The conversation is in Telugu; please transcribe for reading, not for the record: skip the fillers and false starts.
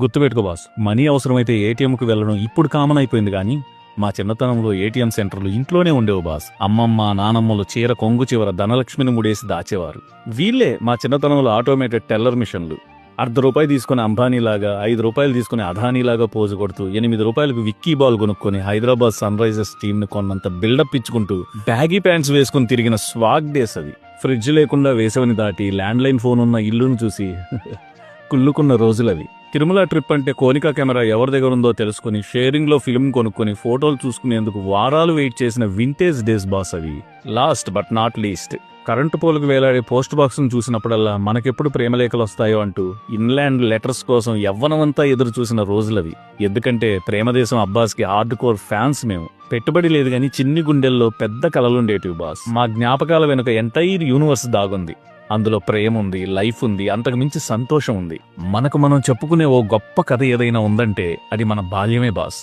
గుర్తుపెట్టుకో బాస్, మనీ అవసరమైతే ఏటీఎంకు వెళ్ళడం ఇప్పుడు కామన్ అయిపోయింది కానీ మా చిన్నతనంలో ఏటీఎం సెంటర్లు ఇంట్లోనే ఉండేవి బాస్. అమ్మమ్మ నానమ్మలు చీర కొంగు చివర ధనలక్ష్మిని ముడేసి దాచేవారు. వీళ్ళే మా చిన్నతనంలో ఆటోమేటెడ్ టెల్లర్ మిషన్లు. ₹1 తీసుకుని అంబానీలాగా, ₹5 తీసుకుని అదానీలాగా పోజు కొడుతూ ₹8 విక్కీ బాల్ కొనుక్కొని హైదరాబాద్ సన్ రైజర్స్ టీమ్ ని కొన్నంత బిల్డప్ ఇచ్చుకుంటూ బ్యాగీ ప్యాంట్స్ వేసుకుని తిరిగిన స్వాగ్ డేస్ అవి. ఫ్రిడ్జ్ లేకుండా వేసవిని దాటి ల్యాండ్ లైన్ ఫోన్ ఉన్న ఇల్లును చూసి కుళ్ళుకున్న రోజులవి. తిరుమల ట్రిప్ అంటే కోనికా కెమెరా ఎవరి దగ్గర ఉందో తెలుసుకుని షేరింగ్ లో ఫిల్మ్ కొనుక్కొని ఫోటోలు చూసుకునేందుకు వారాలు వెయిట్ చేసిన వింటేజ్ డేస్ బాస్ అవి. Last but not least, current పోలుకు వేలాడే పోస్ట్ బాక్స్ ను చూసినప్పుడల్లా మనకెప్పుడు ప్రేమలేఖలు వస్తాయో అంటూ ఇన్లాండ్ లెటర్స్ కోసం యవ్వనమంతా ఎదురు చూసిన రోజులవి. ఎందుకంటే ప్రేమదేశం అబ్బాస్ కి హార్డ్ కోర్ ఫ్యాన్స్ మేము. పెట్టుబడి లేదు గాని చిన్ని గుండెల్లో పెద్ద కలలుండేటివి బాస్. మా జ్ఞాపకాల వెనుక ఎంటైర్ యూనివర్స్ దాగుంది. అందులో ప్రేమ ఉంది, లైఫ్ ఉంది, అంతకు మించి సంతోషం ఉంది. మనకు మనం చెప్పుకునే ఓ గొప్ప కథ ఏదైనా ఉందంటే అది మన బాల్యమే బాస్.